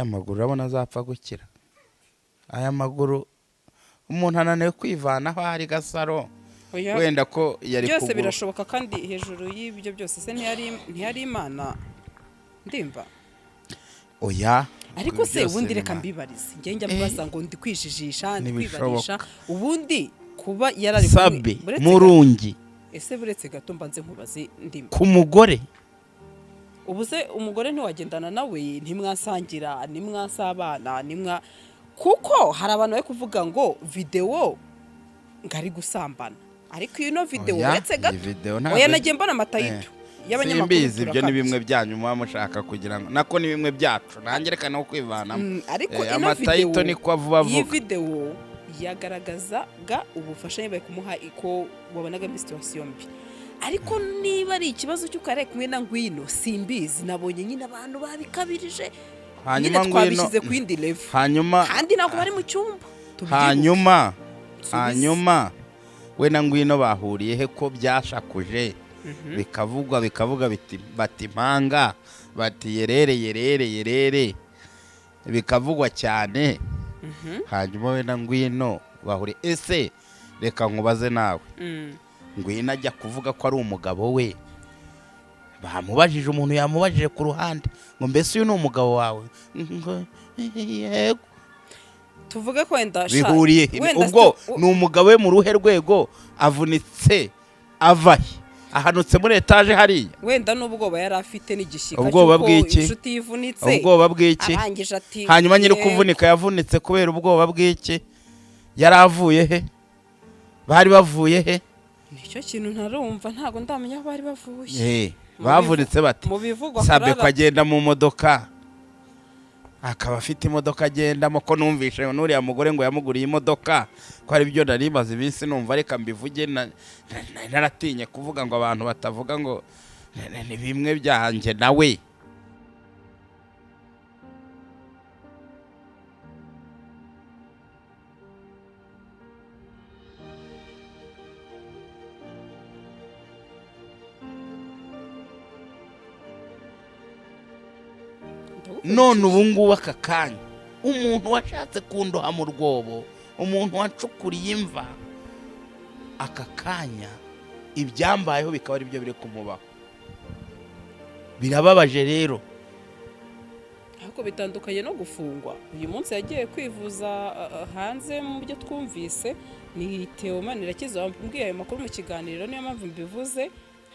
aya maguru urabona azapfa gukira. Aya maguru umuntu ananiwe kwivanaho ari Gasaro wenda ko yari kugura. Byose birashoboka kandi hejuru y'ibyo byose se ntiyari Imana ndimba. Oya ariko se ubundi reka mbibarize njye njya mbaza ngo ndi kwijijisha ndi kwibarisha ubundi kuba yarari Sabe Murungi. Ese buretse gato mbanze nkubaze ndimba ku mugore ubuze umugore ntiwagendana nawe ntimwasangira nimwasabana kuko hari abantu bari kuvuga ngo video ngari gusambana ariko ino video uretse gato oya nagiye mbona amatayito y'abanyamakuru. Ibyo ni bimwe byanyu muba mushaka kugira ngo nako ni bimwe byacu nangerekana no kwivanamo. Ariko ino amatayito ni kwa vuba vuba. Iyi video yagaragazaga ubufasha bari kumuha iko wabonaga situation mbi. Ariko niba ari ikibazo cy'ukare kumwe na Ngwino simbizi nabonye nyine abantu babikabirije. Hanyuma twabishyize ku yindi level. Hanyuma kandi nako bari mu cyumba. Hanyuma we na Ngwino bahuriye he ko byashakuje bikavuga bati mpanga bati yerere bikavugwa cyane. Hanyuma we na Ngwino bahuriye ese reka nkubaze nawe. Ngwino ajya kuvuga ko ari umugabo we bamubajije umuntu yamubajije ku ruhande ngo mbese uyu ni umugabo wawe yego tuvuge ko wenda bihuriye ubwo ni umugabo we mu ruhe rwego avunitse avahe ahanutse muri etaje hariya wenda n'ubwoba yari afite n'igishyika cy'uko inshuti yivunitse ubwoba bw'iki hanyuma nyiri kuvunika yavunitse kubera ubwoba bw'iki yari avuye he bari bavuye he nicyo kintu ntarumva ntago ndamenya aho bari bavuye bavunitse bati Sabe ko agenda mu modoka akaba afite imodoka agendamo ko numvishe n'uriya mugore ngo yamuguriye imodoka ko ari byo narimaze ibisi numva reka mbivuge naratinye kuvuga ngo abantu batavuga ngo ni bimwe byanjye nawe. None ubu ngubu aka kanya umuntu washatse kundoha mu rwobo umuntu wacukuriye imva aka kanya ibyambayeho bikaba ari byo biri kumubaho birababaje rero. Ariko bitandukanye no gufungwa. Uyu munsi yagiye kwivuza hanze mu byo twumvise ni Theo Manirakiza wambwiye ayo makuru mu kiganiro niyo mpamvu mbivuze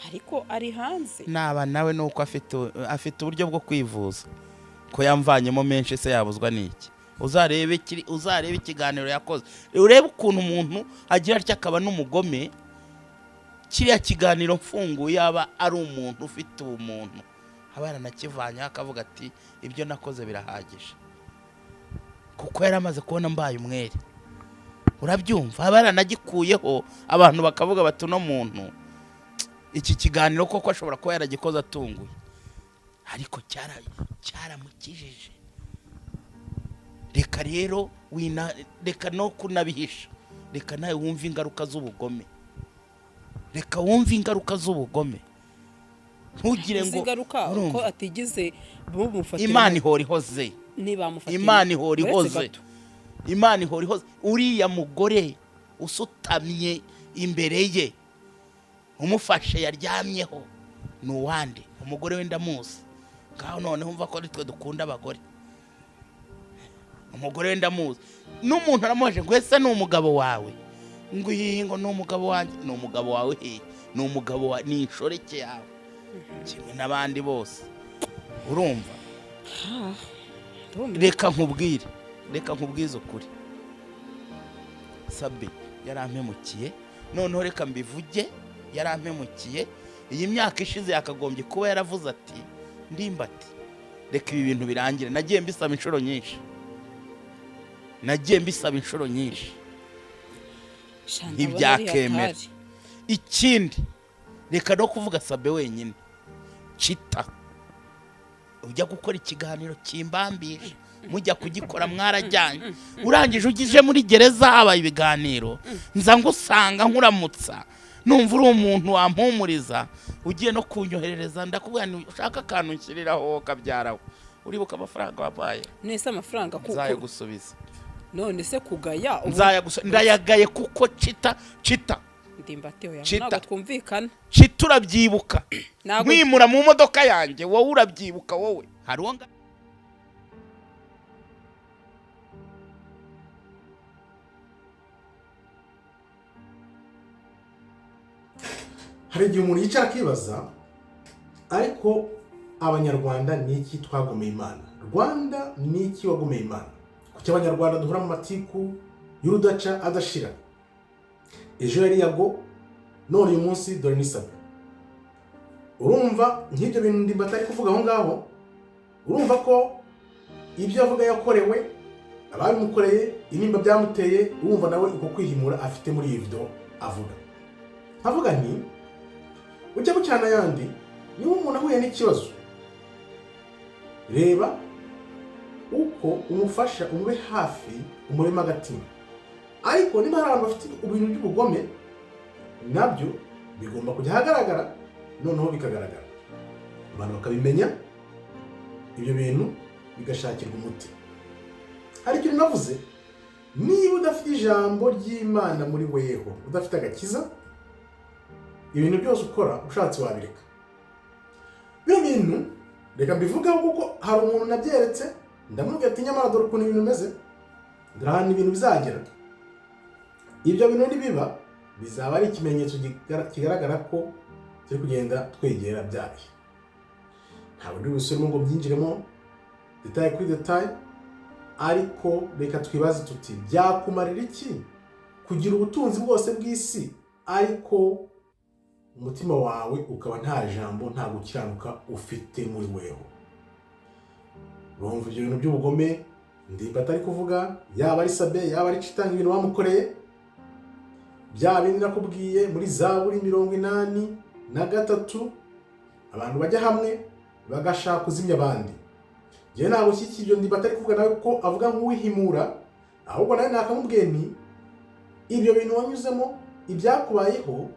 ariko ari hanze. Naba nawe nuko afite uburyo bwo kwivuza ko yamvanyemo menshi se yabuzwa niki. Uzarebe ikiganiro yakoze urebe ukuntu umuntu agira atya akaba n'umugome. Kiriya kiganiro mfunguye yaba ari umuntu ufite umuntu abana nakivanya akavuga ati ibyo nakoze birahagije kuko yaramaze kubona mbaye umwere. Urabyumva abana nagikuyeho abantu bakavuga bati no muntu iki kiganiro koko ashobora kuba yaragikoze atunguye ariko cyaramukijije. Reka rero reka no kunabihisha reka nawe wumva ingaruka z'ubugome ntugire ngo ko atigize bumufatira Imana ihora ihoze Imana ihora ihoze uriya mugore usutamye imbere ye umufashe yaryamyeho ni uwande umugore we ndamuzi ngaho none humva ko twe dukunda abagore umugore we ndamuzi n'umuntu aramuhaje ngo ese ni umugabo wawe ngo ngo ni umugabo wanjye ni umugabo wawe ni umugabo wa ni inshoreke yawe kimwe n'abandi bose urumva. Reka nkubwize ukuri Sabe yarampemukiye noneho reka mbivuge yarampemukiye. Iyi myaka ishize yakagombye kuba yaravuze ati ndimbati reka ibi bintu birangire. Nagiye mbisaba inshuro nyinshi ntibyakemera. Ikindi reka no kuvuga Sabe wenyine cita ujya gukora ikiganiro kimbambije mujya kugikora mwarajyanye urangije ugije muri gereza habaye ibiganiro nza ngusanga nkuramutsa numva uri umuntu wampumuriza ugiye no kunyoherereza ndakubwira ni ushaka akantu nshyiriraho kabyaraho uribuka amafaranga wampaye nese amafaranga nzayagusubiza none se kugaya ndayagaye kuko cita Ndimbati oya ntabwo twumvikana cita urabyibuka mwimura mu modoka yanjye wowe urabyibuka wowe hari uwo hari igihe umuntu yicara akibaza ariko abanyarwanda ni iki twagomeye Imana? Rwanda ni iki wagomeye Imana? Kuki abanyarwanda duhura mu matiku y'urudaca adashira? Ejo yari Yago, none uyu munsi dore ni Sabe. Urumva nk'ibyo bintu Ndimbati ari kuvuga aho ngaho, urumva ko ibyo avuga yakorewe, ababimukoreye, intimba byamuteye, urumva nawe uko kwihimura afite muri iyi video avuga. Avuga nti ujya bucyana yandi niba umuntu ahuye n'ikibazo, reba uko umufasha, umube hafi, umurema agatima. Ariko niba hari abantu bafite ibintu by'ubugome, nabyo bigomba kujya ahagaragara, noneho bikagaragara, abantu bakabimenya, ibyo bintu bigashakirwa umuti. Hari ikintu navuze, niba udafite ijambo ry'Imana muri weho, udafite agakiza, ibintu byose ukora ushatse wabireka. Bino bintu reka mbivugeho kuko hari umuntu nabyeretse, ndamubwira ati nyamara dore ukuntu ibintu bimeze, dore ahantu ibintu bizagera. Ibyo bintu nibiba bizaba ari ikimenyetso kigaragara ko turi kugenda twegera byayo. Ntabwo ndi busubiremo ngo byinjiremo detail kuri detail, ariko reka twibaze tuti byakumarira iki kugira ubutunzi bwose bw'isi ariko umutima wawe ukaba nta jambo, nta gukiranuka ufite muri weho? Urumva ibyo bintu by'ubugome Ndimbati ari kuvuga, yaba ari Sabe, yaba ari Cita, ibintu bamukoreye bya bindi nakubwiye muri Zaburi 83, abantu bajya hamwe bagashaka kuzimya abandi. Njye ntabwo iki ibyo Ndimbati ari kuvuga nawe ko avuga nk'uwihimura, ahubwo nawe nakamubwiye nti ibyo bintu wanyuzemo, ibyakubayeho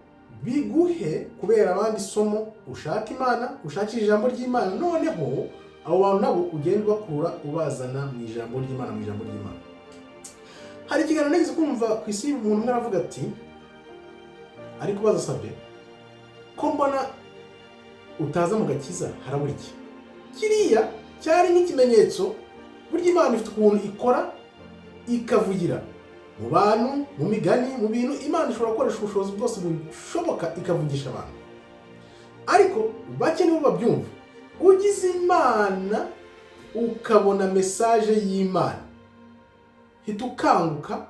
biguhe kubera abandi somo, ushaka Imana, ushakira ijambo ry'Imana, noneho abo bantu nabo ugenda bakura ubazana mu ijambo ry'Imana, mu ijambo ry'Imana. Hari ikiganiro nigeze kumva ku isi, umuntu umwe aravuga ati, ari kubaza Sabe, ko mbona utaza mu gakiza harabura iki? Kiriya cyari nk'ikimenyetso burya Imana ifite ukuntu ikora ikavugira mu bantu, mu migani, mu bintu. Imana ishobora gukoresha ubushobozi bwose bushoboka ikavugisha abantu, ariko bake nibo babyumva. Ugize Imana ukabona message y'Imana, hita ukanguka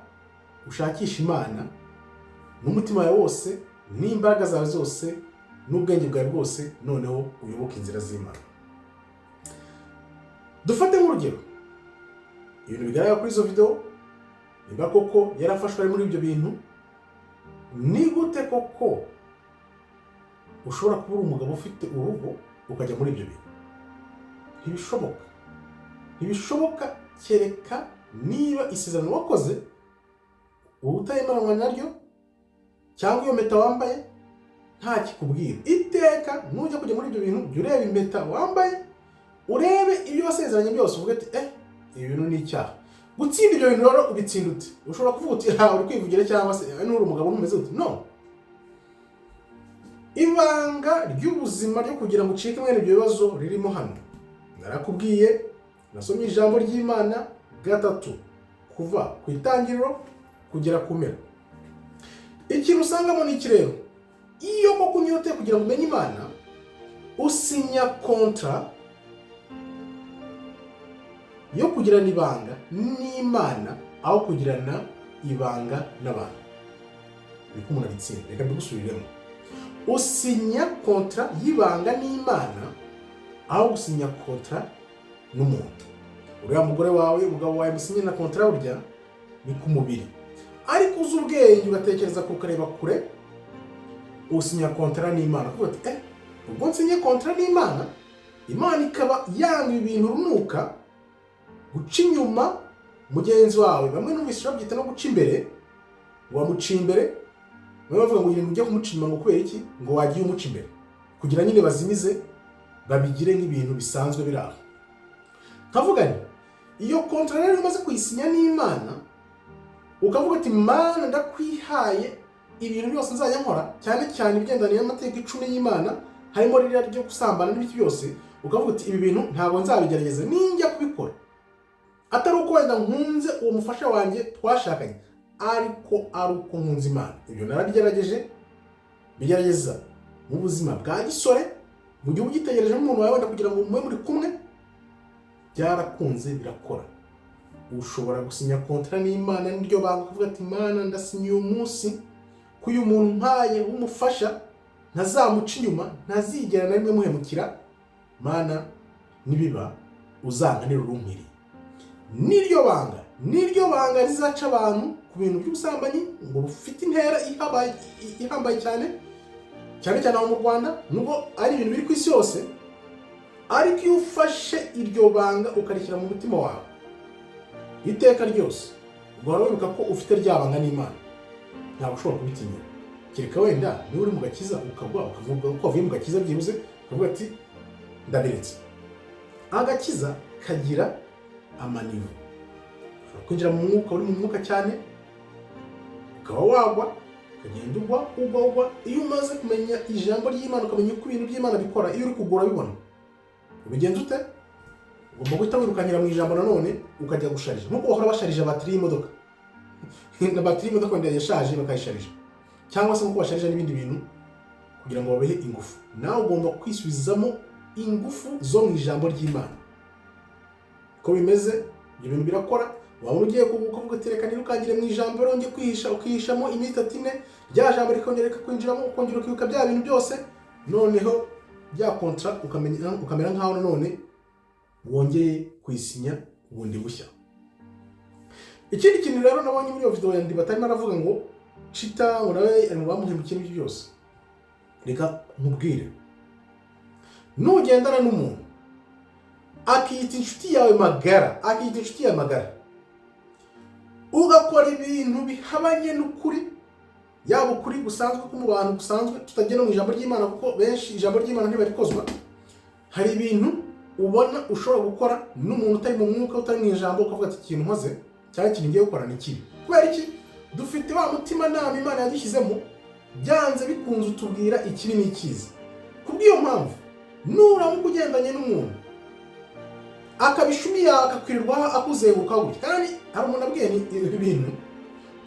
ushakisha Imana n'umutima wawe wose, n'imbaraga zawe zose, n'ubwenge bwawe bwose, noneho uyoboke inzira z'Imana. Dufate nk'urugero ibintu bigaragara kuri izo video, niba koko yarafashwe muri ibyo bintu, ni gute koko ushobora kuba umugabo ufite urugo ukajya muri ibyo bintu? Ntibishoboka, ntibishoboka, kereka niba isezerano wakoze ubutayemeranywa naryo, cyangwa iyo mpeta wambaye nta kikubwira. Iteka nujya kujya muri ibyo bintu, jya ureba impeta wambaye, urebe ibyo wasezeranye byose, uvuge ati ibi bintu ni icyaha. Gutsinda ibyo bintu rero ubitsinda ute? Ushobora kuvuga uti uri kwivugira cyangwa se n'uri umugabo numeze uti no. Ibanga ry'ubuzima ryo kugira ngo ucike mwene ibyo bibazo ririmo hano. Narakubwiye, nasomye ijambo ry'Imana gatatu kuva ku itangiriro kugera ku mpera. Ikintu usangamo ni iki rero? Iyo koko unyote kugira ngo umenye Imana, usinya kontra yo kugirana ibanga n'Imana aho kugirana ibanga n'abantu. Niko umuntu abitsinda. Reka mbigusubiremo. Usinya kontra y'ibanga n'Imana aho gusinya kontra n'umuntu. Uriya mugore wawe, umugabo wawe musinye na kontra burya ni ku mubiri, ariko uzi ubwenge ugatekereza kukareba kure, usinya kontra n'Imana. Kuvuga ati ubwo nsinye kontra n'Imana, Imana ikaba yanga ibintu runuka, guca inyuma mugenzi wawe. Bamwe n'ubise babyita no guca imbere, wamuca imbere, bamwe bavuga ngo ibintu ujya kumuca inyuma ngo kubera iki? Ngo wagiye umuca imbere, kugira nyine bazimize, babigire nk'ibintu bisanzwe biraho. nkavuga nti iyo kontra rero umaze kuyisinya n'Imana ukavuga ati Mana ndakwihaye ibintu byose nzajya nkora cyane cyane ibigendanye n'amategeko 10 y'Imana harimo ririya ryo gusambana n'ibiki byose ukavuga ati ibi bintu ntabwo nzabigerageza ninjya kubikora atari uko wenda nkunze uwo mufasha wanjye twashakanye ariko ari uko nkunze Imana. Ibyo narabigerageje bigerageza mu buzima bwa gisore mu gihe ugitegereje n'umuntu wawe wenda kugira ngo mube muri kumwe byarakunze birakora. Ushobora gusinya kontra n'Imana n'iryo banga kuvuga ati Imana ndasinye uyu munsi ko uyu muntu mpaye umufasha ntazamuca inyuma ntazigera na rimwe muhemukira Mana nibiba uzankanira urumpiri. Niryo banga rizaca abantu ku bintu by'ubusambanyi ngo bufite intera ihambaye cyane aho mu Rwanda nubwo ari ibintu biri ku isi yose, ariko iyo ufashe iryo banga ukarishyira mu mutima wawe iteka ryose ugahora wibuka ko ufite rya banga n'Imana, ntabwo ushobora kubitinyira. Kereka wenda niba uri mu gakiza ukagwa ukavuga ko wavuye mu gakiza byibuze ukavuga ati ndaberetse. Agakiza kagira amanivu, ushobora kwinjira mu mwuka uri mu mwuka cyane ukaba wagwa ukagenda ugwa. Iyo umaze kumenya ijambo ry'Imana ukamenya uko ibintu by'Imana bikora, iyo uri kugura bibona ubigenza ute? Ugomba guhita wirukankira mu ijambo nanone ukajya gusharija nk'uko bahora basharija batiri y'imodoka na batiri y'imodoka wenda yashaje bakayisharija, cyangwa se nk'uko basharija n'ibindi bintu kugira ngo babehe ingufu. Nawe ugomba kwisubizamo ingufu zo mu ijambo ry'Imana. Ko bimeze ibyo bintu birakora. Waba ugiye kuvuga ati reka nirukangire mu ijambo ronge kwihisha ukihishamo iminsi 3 rya jambo rikongera kwinjiramo ukongera ukibuka bya bintu byose, noneho bya kontra ukamera nkaho none wongeye kwisinya ubundi bushya. Ikindi kintu rero nabonye muri iyo video yandi batarimo aravuga ngo Chita ngo nawe ari mu bamuhemukira ibyo byose. Reka nkubwire, nugendana n'umuntu akiyita inshuti yawe magara ugakora ibintu bihabanye n'ukuri, yaba ukuri gusanzwe ko mu bantu gusanzwe tutagena mu ijambo ry'Imana, kuko benshi ijambo ry'Imana ntibarikozwa. Hari ibintu ubona ushobora gukora n'umuntu utari mu mwuka utari mu ijambo ukavuga ati ikintu nkoze cyangwa ikintu ngiye gukora ni kibi. Kubera iki? Dufite wa mutima nama Imana yadushyizemo, byanze bikunze utubwira ikibi n'ikiza. Kubw'iyo mpamvu nuramuka ugendanye n'umuntu akabishumiya akakwirirwaho akuzenguruka gutya, kandi hari umuntu abwiye ni ibi bintu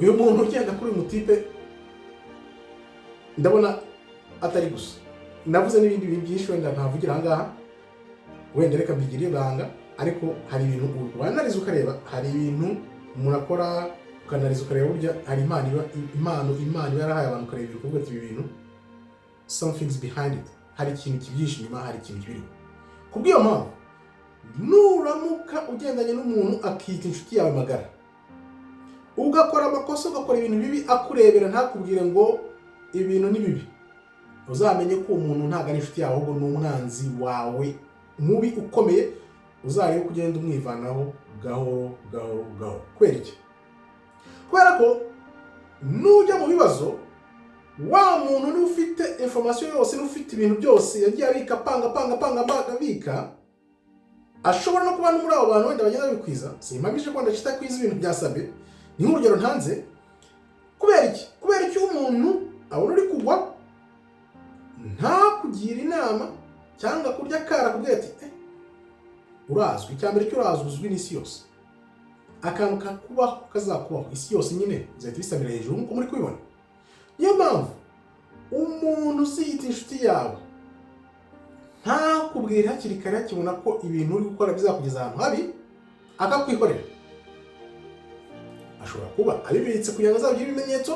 uyu muntu ugenda kuri uyu mutipe ndabona atari gusa. Navuze n'ibindi bintu byinshi wenda ntavugira aha ngaha, wenda reka mbigire ibanga, ariko hari ibintu wanariza ukareba, hari ibintu umuntu akora ukanariza ukareba burya hari impano Imana yarahaye abantu ukareba ibikorwa by'ibi bintu, something's behind it, hari ikintu kibyishi inyuma, hari ikintu kibiri. Kubw'iyo mpamvu nuramuka ugendanye n'umuntu akita inshuti yawe magara ugakora amakosa ugakora ibintu bibi akurebera ntakubwire ngo ibintu ni bibi, uzamenye ko umuntu ntabwo ari inshuti yawe ahubwo ni umwanzi wawe mubi ukomeye. Uzarebe kugenda umwivanaho gahoro. Kubera iki? Kubera ko nujya mu bibazo wa muntu ni ufite information yose, n'ufite ibintu byose yagiye abika abika, ashobora no kuba muri abo bantu wenda bagenda bikwiza. Simpamije ko ndacita kwiza ibintu byasabe, ni nk'urugero ntanze. Kubera iki? Kubera iki umuntu abona uri kugwa nta kugira inama cyangwa kurya kara kubwira ati urazwi, icyambere cyo urazwi, uzwi n'isi yose, akantu kakubaho kazakubaho isi yose nyine zahita bisabira hejuru nk'uko muri kubibona. Niyo mpamvu umuntu usiyita inshuti yawe ntakubwire hakiri kare akibona ko ibintu uri gukora bizakugeza ahantu habi akakwikorera. Ashobora kuba abibitse kugira ngo azabigire ibimenyetso,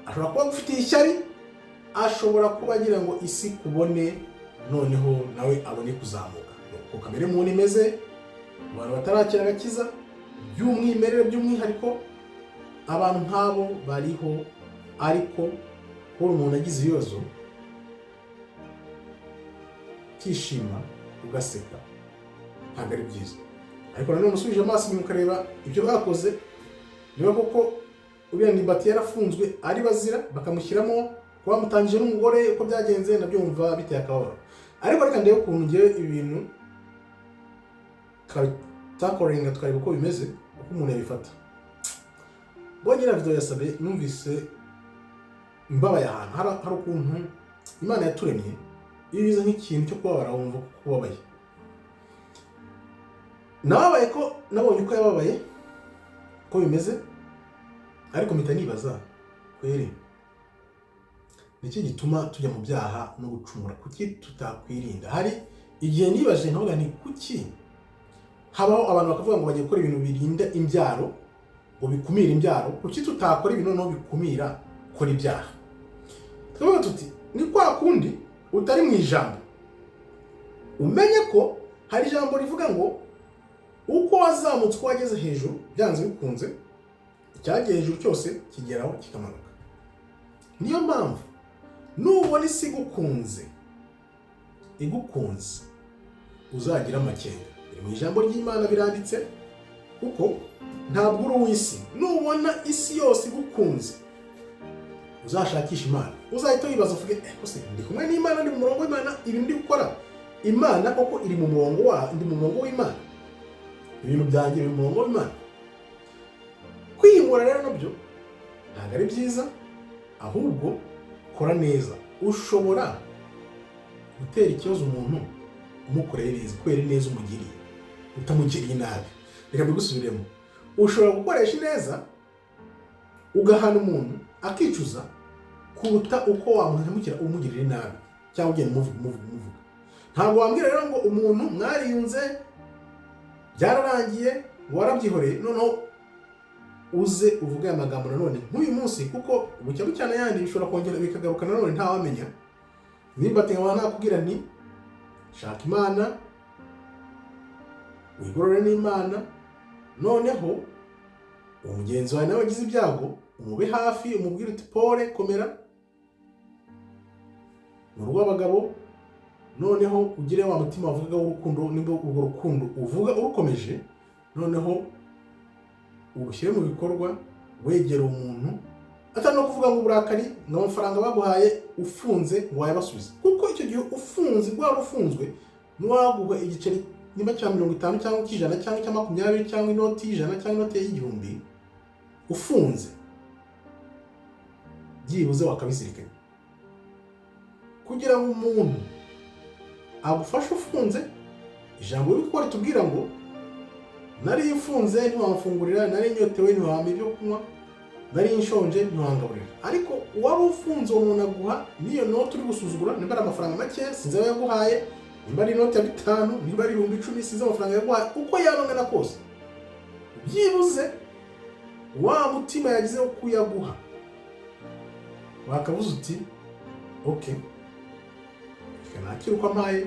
ashobora kuba agufitiye ishyari, ashobora kuba agira ngo isi kubone noneho nawe abone kuzamuka. Uko kamere muntu imeze, abantu batarakira agakiza by'umwimerere by'umwihariko, abantu nk'abo bariho, ariko ko umuntu agize ibibazo kishima ugaseka ntabwo ari byiza. Ariko nanone usubije amaso inyuma ukareba ibyo bakoze, niba koko uriya ndimbati yarafunzwe ari bazira bakamushyiramo kuba mutangije n'umugore, uko byagenze nabyo wumva biteye akababaro. Ariko reka ndebe ukuntu ngewe ibintu tukabitakorenga tukareba uko bimeze uko umuntu yabifata. Bonye na video yasabe numvise mbabaye ahantu hari ukuntu Imana yaturemye ibiza nk'ikintu cyo kubabara wumva ko kubabaye. Nababaye ko nabonye uko yababaye ko bimeze, ariko mpita nibaza kweri niki gituma tujya mu byaha no gucumura, kuki tutakwirinda? Hari igihe nibaje nkavuga ni kuki habaho abantu bakavuga ngo bagiye gukora ibintu birinda imbyaro, ngo bikumira imbyaro, kuki tutakora ibintu no bikumira gukora ibyaha? Tukavuga tuti ni kwa kundi utari mu ijambo umenye ko hari ijambo rivuga ngo uko wazamutse uko wageze hejuru byanze bikunze icyagiye hejuru cyose kigeraho kikamanuka. Niyo mpamvu nubona isi igukunze uzagira amakenga. Biri mu ijambo ry'Imana biranditse, kuko ntabwo uri uw'isi. Nubona isi yose igukunze uzashakisha Imana, uzahita wibaza uvuge kose ndi kumwe n'Imana, ndi mu murongo w'Imana, ibi ndi gukora Imana koko iri mu murongo ndi mu murongo w'Imana, ibintu byanjye biri mu murongo w'Imana. Kwihimura rero nabyo ntabwo ari byiza, ahubwo kora neza. Ushobora gutera ikibazo umuntu umukoreye neza, kwera neza umugiriye, utamugiriye nabi. Reka bigusubiremo, ushobora gukoresha neza ugahana umuntu akicuza kuruta uko wamuhemukira umugirire nabi cyangwa ugenda muvuga. Ntabwo wambwira rero ngo umuntu mwariyunze byararangiye warabyihoreye noneho uze uvuge aya magambo nanone nk'uyu munsi, kuko bucya bucyana yandi bishobora kongera bikagaruka nanone ntawamenya. Nimba nkaba nakubwira nti shaka Imana, wigorore n'Imana, noneho umugenzi wawe nawe wagize ibyago umube hafi, umubwire uti pole, komera, mu rw'abagabo, noneho ugire wa mutima wavuga w'urukundo. Nimba urwo rukundo uvuga urukomeje, noneho ubushyire mu bikorwa, wegera umuntu atari no kuvuga ngo uburakari ngo amafaranga baguhaye ufunze ngo wayabasubize, kuko icyo gihe ufunze rwari ufunzwe ntiwaguha igiceri nimba cya 50 cyangwa cy'ijana cyangwa cya 20 cyangwa inoti y'ijana cyangwa inoti y'igihumbi ufunze, byibuze wakabizirikana kugira ngo umuntu agufashe ufunze. Ijambo riko ritubwira ngo nari ifunze ntiwamfungurira, nari nyotewe ntiwampa ibyo kunywa, nari nshonje ntiwangaburira. Ariko wari ufunze uwo muntu aguha niyo noti uri gusuzugura, nimba ari amafaranga make sinzi ayo yaguhaye, nimba ari inoti ya 5, nimba ari 10,000 sinzi amafaranga yaguhaye, uko yanongana kose byibuze wa mutima yagize wo kuyaguha wakabuze uti okay, nakira uko mpaye,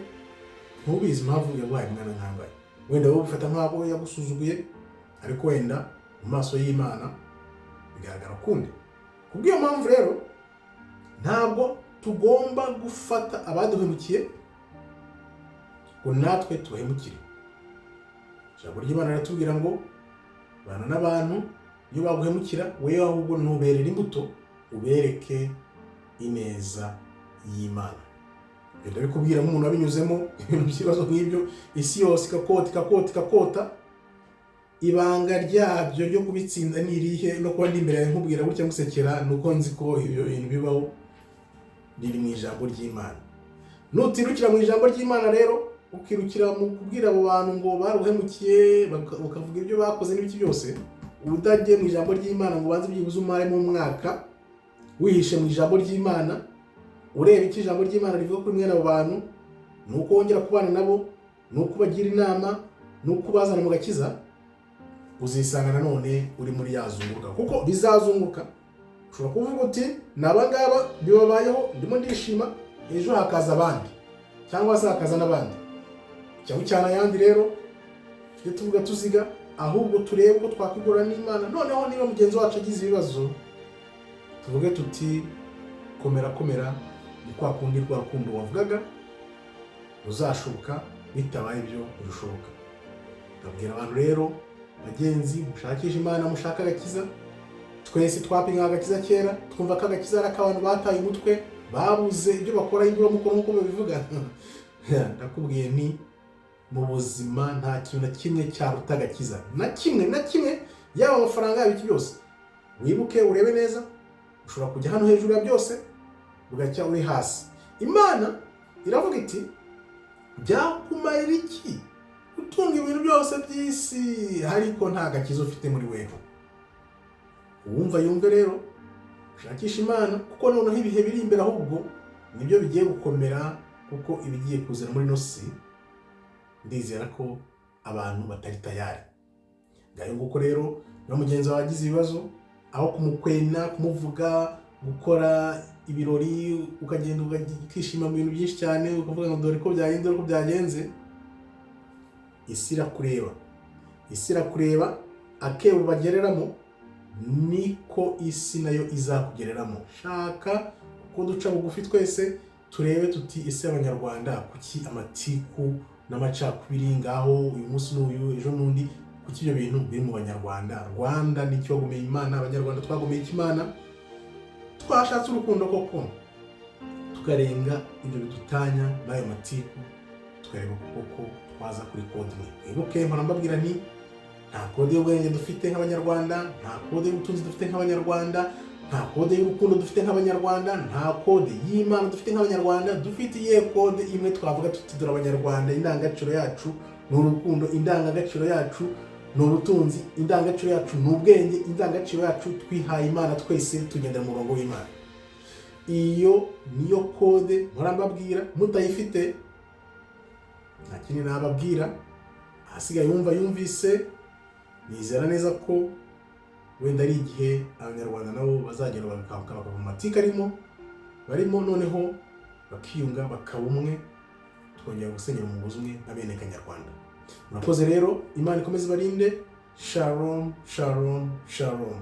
ntubizi impamvu yaguhaye mwana nkangaye. Wenda wowe ufata nk'abo yagusuzuguye, ariko wenda mu maso y'Imana bigaragara kundi. Kubw'iyo mpamvu rero ntabwo tugomba gufata abaduhemukiye ngo natwe tubahemukire. Ijambo ry'Imana riratubwira ngo bana n'abantu iyo baguhemukira, wewe ahubwo ntuberere imbuto, ubereke ineza y'Imana. Rero bikubwira nk'umuntu wabinyuzemo ibintu by'ibibazo nk'ibyo, isi yose ikakota, ibanga ryabyo ryo kubitsinda nirihe no kuba ndi imbere nkubwira gutya ngusekera, nuko nzi ko ibyo bintu bibaho riri mu ijambo ry'Imana. Nutirukira mu ijambo ry'Imana rero ukirukira mu kubwira abo bantu ngo baruhemukiye, bakavuga ibyo bakoze n'ibiki byose, udagiye mu ijambo ry'Imana ngo banze byibuze umare mu mwaka wihishe mu ijambo ry'Imana, ureba iki ijambo ry'Imana rivuga kuri mwene abo bantu, nuko wongera kubana nabo, nuko bagira inama, nuko bazana mu gakiza, uzisanga nanone uri muri yazunguka, kuko bizazunguka. Ushobora kuvuga uti nabangaba bibabayeho ndimo ndishima, ejo hakaza abandi cyangwa se hakaza n'abandi, cyangwa cyana yandi. Rero tujye tuvuga tuziga, ahubwo turebe ko twakwigora n'Imana. Noneho niba mugenzi wacu agize ibibazo, tuvuge tuti komera, ni kwa kundi rwa rukundo wavugaga uzashoboka, bitabaye ibyo birushoboka. Ndabwira abantu rero bagenzi, mushakisha Imana, mushaka agakiza. Twese twapinga agakiza kera, twumva ko agakiza ari akabantu bataye umutwe, babuze ibyo bakora, indura mukuru nk'uko babivuga. Ndakubwiye nti mu buzima nta kintu na kimwe cyaruta agakiza, na kimwe, yaba amafaranga yaba iki byose. Wibuke urebe neza, ushobora kujya hano hejuru ya byose bugacya uri hasi. Imana iravuga iti byakumarira iki utunga ibintu byose by'isi ariko nta gakiza ufite muri wewe? Uwumva yumve rero, ushakisha Imana, kuko noneho ibihe biri imbere ahubwo nibyo bigiye gukomera, kuko ibigiye kuzana muri no si ndizera ko abantu batari tayari. Ngayo nguko rero, na mugenzi wawe agize ibibazo, aho kumukwena, kumuvuga, gukora ibirori, ukagenda ukishima mu bintu byinshi cyane, ukavuga ngo dore ko byagenze, dore ko byagenze, isi irakureba, akebo bagereramo niko isi nayo izakugereramo. Shaka ko duca bugufi twese turebe tuti ese abanyarwanda kuki amatiku n'amacakubiri ngaho uyu munsi n'uyu ejo n'undi, kuki ibyo bintu biri mu banyarwanda? Rwanda nicyo wagomeye Imana, abanyarwanda twagomeye Imana, twashatse urukundo koko tukarenga ibyo bidutanya n'ayo matiku, tukareba koko twaza kuri kode imwe. Wibuke mpora mbabwira nti nta kode y'ubwenge dufite nk'abanyarwanda, nta kode y'ubutunzi dufite nk'abanyarwanda, nta kode y'urukundo dufite nk'abanyarwanda, nta kode y'Imana dufite nk'abanyarwanda. Dufite iyihe kode imwe twavuga tuti dore abanyarwanda, indangagaciro yacu ni urukundo, indangagaciro yacu ni ubutunzi, indangagaciro yacu ni ubwenge, indangagaciro yacu twihaye Imana, twese tugendera mu murongo w'Imana. Iyo niyo kode mpora mbabwira. Mutayifite nta kindi nababwira, ahasigaye yumvise. Nizera neza ko wenda ari igihe abanyarwanda nabo bazagera bakava mu matika barimo noneho bakiyunga, bakaba umwe, twongera gusenyera umugozi umwe abene kanyarwanda. Murakoze rero, Imana ikomeze ibarinde. Shalom, shalom, shalom.